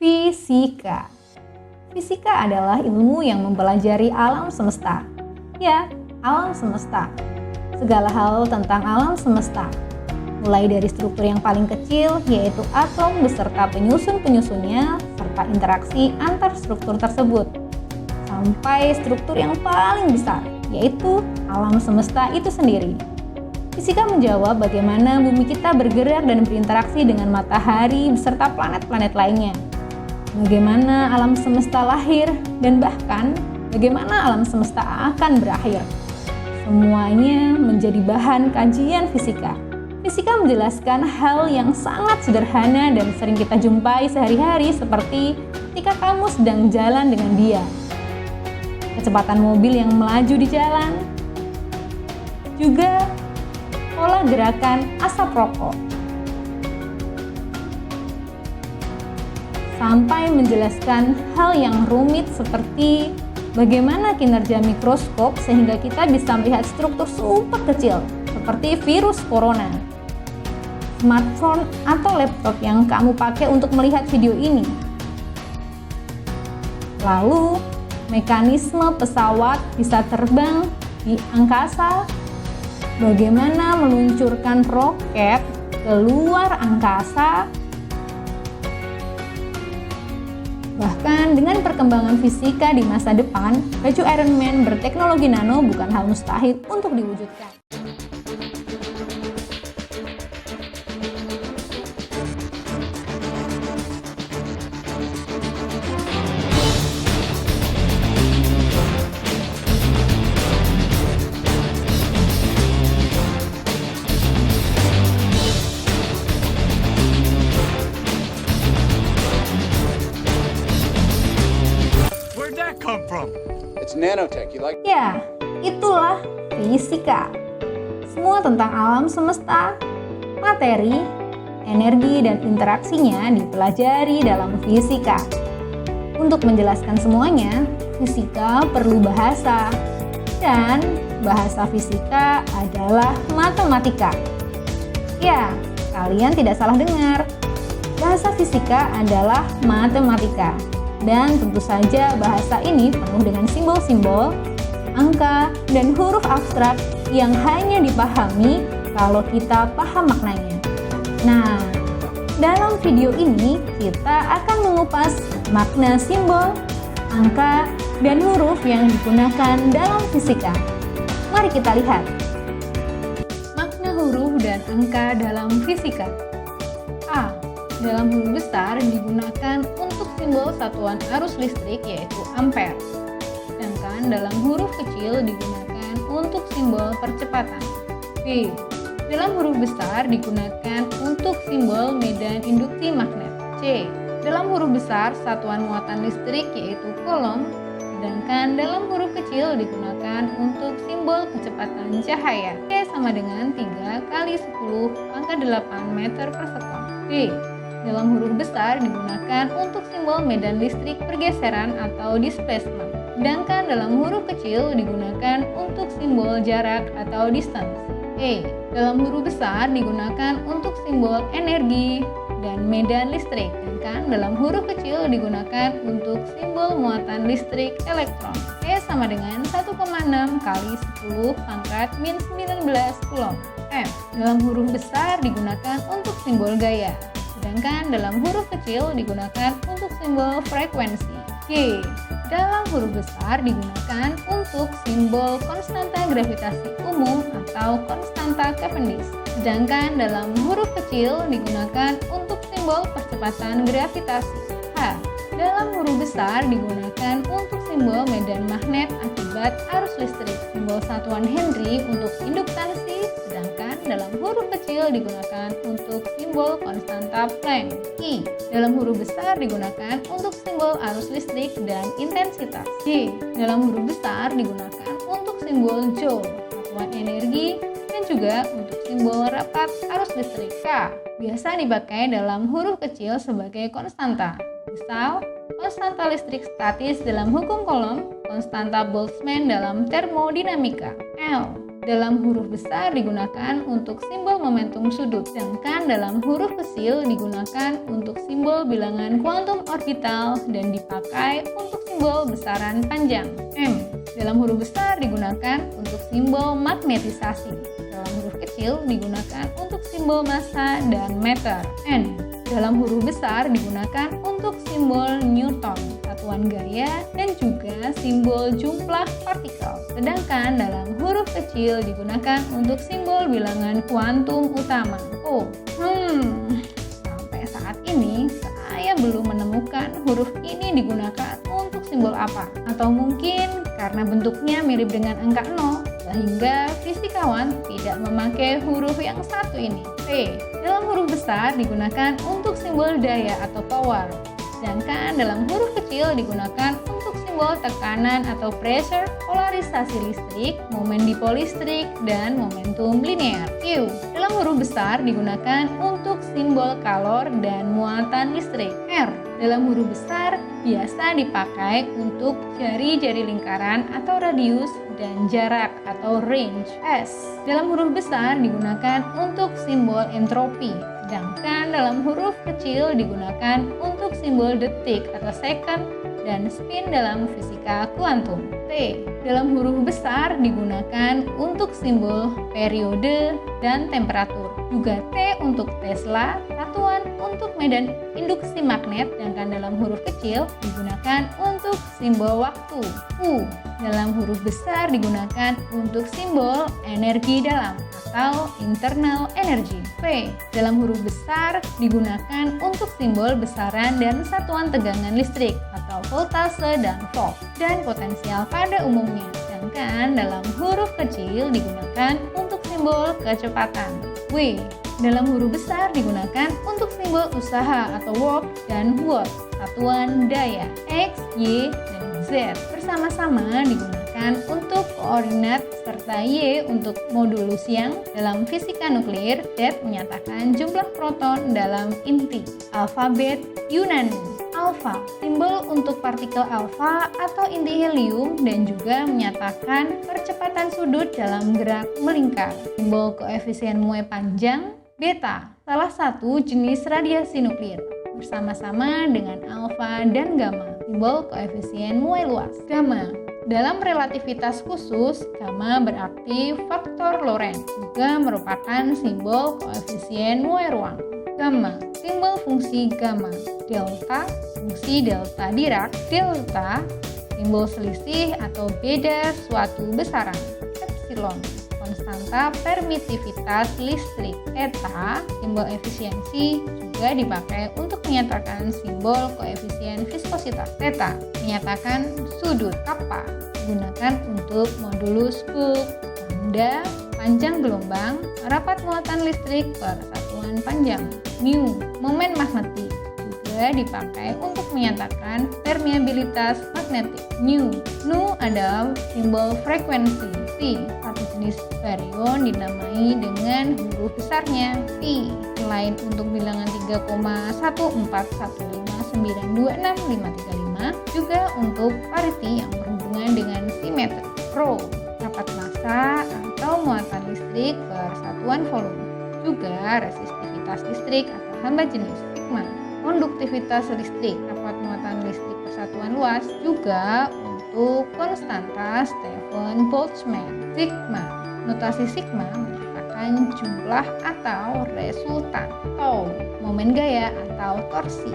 Fisika. Fisika adalah ilmu yang mempelajari alam semesta. Ya, alam semesta. Segala hal tentang alam semesta. Mulai dari struktur yang paling kecil, yaitu atom beserta penyusun-penyusunnya, serta interaksi antar struktur tersebut, sampai struktur yang paling besar, yaitu alam semesta itu sendiri. Fisika menjawab bagaimana bumi kita bergerak dan berinteraksi dengan matahari beserta planet-planet lainnya. Bagaimana alam semesta lahir dan bahkan bagaimana alam semesta akan berakhir. Semuanya menjadi bahan kajian fisika. Fisika menjelaskan hal yang sangat sederhana dan sering kita jumpai sehari-hari seperti ketika kamu sedang jalan dengan dia. Kecepatan mobil yang melaju di jalan. Juga pola gerakan asap rokok. Sampai menjelaskan hal yang rumit seperti bagaimana kinerja mikroskop sehingga kita bisa melihat struktur super kecil seperti virus corona. Smartphone atau laptop yang kamu pakai untuk melihat video ini. Lalu, mekanisme pesawat bisa terbang di angkasa, bagaimana meluncurkan roket ke luar angkasa. Bahkan dengan perkembangan fisika di masa depan, baju Iron Man berteknologi nano bukan hal mustahil untuk diwujudkan. Come from? It's nanotech. You like? Ya, itulah fisika. Semua tentang alam semesta, materi, energi, dan interaksinya dipelajari dalam fisika. Untuk menjelaskan semuanya, fisika perlu bahasa. Dan bahasa fisika adalah matematika. Ya, kalian tidak salah dengar. Bahasa fisika adalah matematika. Dan tentu saja bahasa ini penuh dengan simbol-simbol, angka, dan huruf abstrak yang hanya dipahami kalau kita paham maknanya. Nah, dalam video ini kita akan mengupas makna simbol, angka, dan huruf yang digunakan dalam fisika. Mari kita lihat. Makna huruf dan angka dalam fisika. A. Dalam huruf besar digunakan untuk simbol satuan arus listrik yaitu ampere. Sedangkan dalam huruf kecil digunakan untuk simbol percepatan. B. Dalam huruf besar digunakan untuk simbol medan induksi magnet. C. Dalam huruf besar satuan muatan listrik yaitu coulomb. Sedangkan dalam huruf kecil digunakan untuk simbol kecepatan cahaya. E sama dengan 3 kali 10 pangkat 8 meter per sekon. D. Dalam huruf besar digunakan untuk simbol medan listrik pergeseran atau displacement. Sedangkan dalam huruf kecil digunakan untuk simbol jarak atau distance. E. Dalam huruf besar digunakan untuk simbol energi dan medan listrik. Sedangkan dalam huruf kecil digunakan untuk simbol muatan listrik elektron. E sama dengan 1,6 kali 10 pangkat min 19 coulomb. F. Dalam huruf besar digunakan untuk simbol gaya. Sedangkan dalam huruf kecil digunakan untuk simbol frekuensi. G. Dalam huruf besar digunakan untuk simbol konstanta gravitasi umum atau konstanta Cavendish. Sedangkan dalam huruf kecil digunakan untuk simbol percepatan gravitasi. H. Dalam huruf besar digunakan untuk simbol medan magnet akibat arus listrik. Simbol satuan Henry untuk induktansi. Sedangkan dalam huruf kecil digunakan untuk simbol konstanta Planck. I. Dalam huruf besar digunakan untuk simbol arus listrik dan intensitas. J. Dalam huruf besar digunakan untuk simbol Joule, satuan energi, dan juga untuk simbol rapat arus listrik. K. Biasa dipakai dalam huruf kecil sebagai konstanta. Misal, konstanta listrik statis dalam hukum Coulomb, konstanta Boltzmann dalam termodinamika. L. dalam huruf besar digunakan untuk simbol momentum sudut, sedangkan dalam huruf kecil digunakan untuk simbol bilangan kuantum orbital dan dipakai untuk simbol besaran panjang. M dalam huruf besar digunakan untuk simbol magnetisasi, dalam huruf kecil digunakan untuk simbol massa dan meter. N dalam huruf besar digunakan untuk simbol Newton, satuan gaya, dan juga simbol jumlah partikel. Sedangkan dalam huruf kecil digunakan untuk simbol bilangan kuantum utama. Sampai saat ini saya belum menemukan huruf ini digunakan untuk simbol apa. Atau mungkin karena bentuknya mirip dengan angka 0, sehingga fisikawan tidak memakai huruf yang satu ini. P dalam huruf besar digunakan untuk simbol daya atau power, sedangkan dalam huruf kecil digunakan untuk simbol tekanan atau pressure, polarisasi listrik, momen dipol listrik, dan momentum linear. Q dalam huruf besar digunakan untuk simbol kalor dan muatan listrik. R dalam huruf besar biasa dipakai untuk jari-jari lingkaran atau radius dan jarak atau range. S dalam huruf besar digunakan untuk simbol entropi, sedangkan dalam huruf kecil digunakan untuk simbol detik atau second dan spin dalam fisika kuantum. T dalam huruf besar digunakan untuk simbol periode dan temperatur. Juga T untuk Tesla, satuan untuk medan induksi magnet, sedangkan dalam huruf kecil digunakan untuk simbol waktu. U dalam huruf besar digunakan untuk simbol energi dalam atau internal energy. V dalam huruf besar digunakan untuk simbol besaran dan satuan tegangan listrik atau voltase dan volt dan potensial pada umumnya. Sedangkan dalam huruf kecil digunakan untuk simbol kecepatan. W dalam huruf besar digunakan untuk simbol usaha atau work dan watt, satuan daya. X, Y, dan Z bersama-sama digunakan untuk koordinat serta Y untuk modulus yang dalam fisika nuklir. Z menyatakan jumlah proton dalam inti. Alfabet Yunani. Alfa, simbol untuk partikel alfa atau inti helium dan juga menyatakan percepatan sudut dalam gerak melingkar. Simbol koefisien Moe panjang. Beta, salah satu jenis radiasi nuklir, bersama-sama dengan alfa dan gamma. Simbol koefisien Moe luas. Gamma, dalam relativitas khusus, gamma berarti faktor Lorentz, juga merupakan simbol koefisien Moe ruang. Gamma, simbol fungsi gamma. Delta, fungsi delta Dirac. Delta, simbol selisih atau beda suatu besaran. Epsilon, konstanta permitivitas listrik. Eta, simbol efisiensi, juga dipakai untuk menyatakan simbol koefisien viskositas. Theta, menyatakan sudut. Kappa, digunakan untuk modulus Hooke. Lambda, panjang gelombang, rapat muatan listrik per satuan panjang. Mu, momen magnetik, juga dipakai untuk menyatakan permeabilitas magnetik. Nu adalah simbol frekuensi. Phi, satu jenis baryon dinamai dengan huruf besarnya pi. Selain untuk bilangan 3,141592635, juga untuk pariti yang berhubungan dengan simetri. Rho, rapat massa atau muatan listrik per satuan volume. Juga resistivitas listrik atau hamba jenis. Sigma, konduktivitas listrik, rapat muatan listrik persatuan luas. Juga untuk konstanta Stefan-Boltzmann. Sigma, notasi sigma merupakan jumlah atau resultan. Tau, momen gaya atau torsi.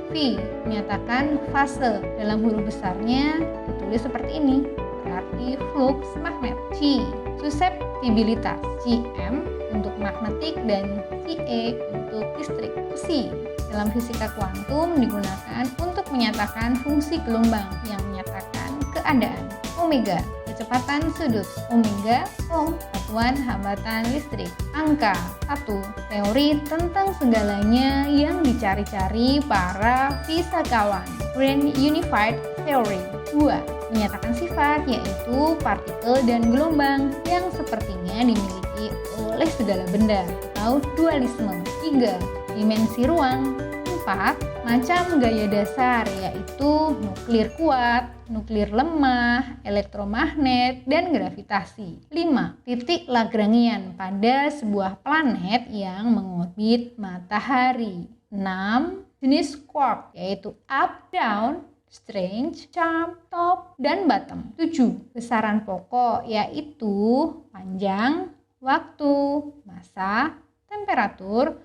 Phi, menyatakan fase, dalam huruf besarnya ditulis seperti ini, berarti flux magnet. Chi, suseptibilitas. Cm untuk magnetik dan Ce untuk listrik. Psi, dalam fisika kuantum digunakan untuk menyatakan fungsi gelombang yang menyatakan keadaan. Omega, kecepatan sudut. Omega, ohm, satuan hambatan listrik. Angka 1, teori tentang segalanya yang dicari-cari para fisikawan. Grand Unified Theory. 2, menyatakan sifat, yaitu partikel dan gelombang yang sepertinya dimiliki oleh segala benda atau dualisme. 3, dimensi ruang. 4. Macam gaya dasar, yaitu nuklir kuat, nuklir lemah, elektromagnet, dan gravitasi. 5. Titik Lagrangian pada sebuah planet yang mengorbit matahari. 6. Jenis quark, yaitu up, down, strange, charm, top, dan bottom. 7. Besaran pokok, yaitu panjang, waktu, massa, temperatur,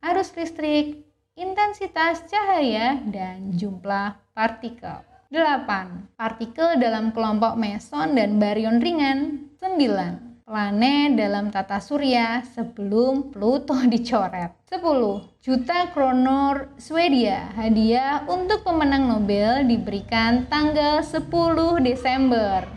arus listrik, intensitas cahaya, dan jumlah partikel. 8. Partikel dalam kelompok meson dan baryon ringan. 9. Planet dalam tata surya sebelum Pluto dicoret. 10. Juta kronor Swedia, hadiah untuk pemenang Nobel diberikan tanggal 10 Desember.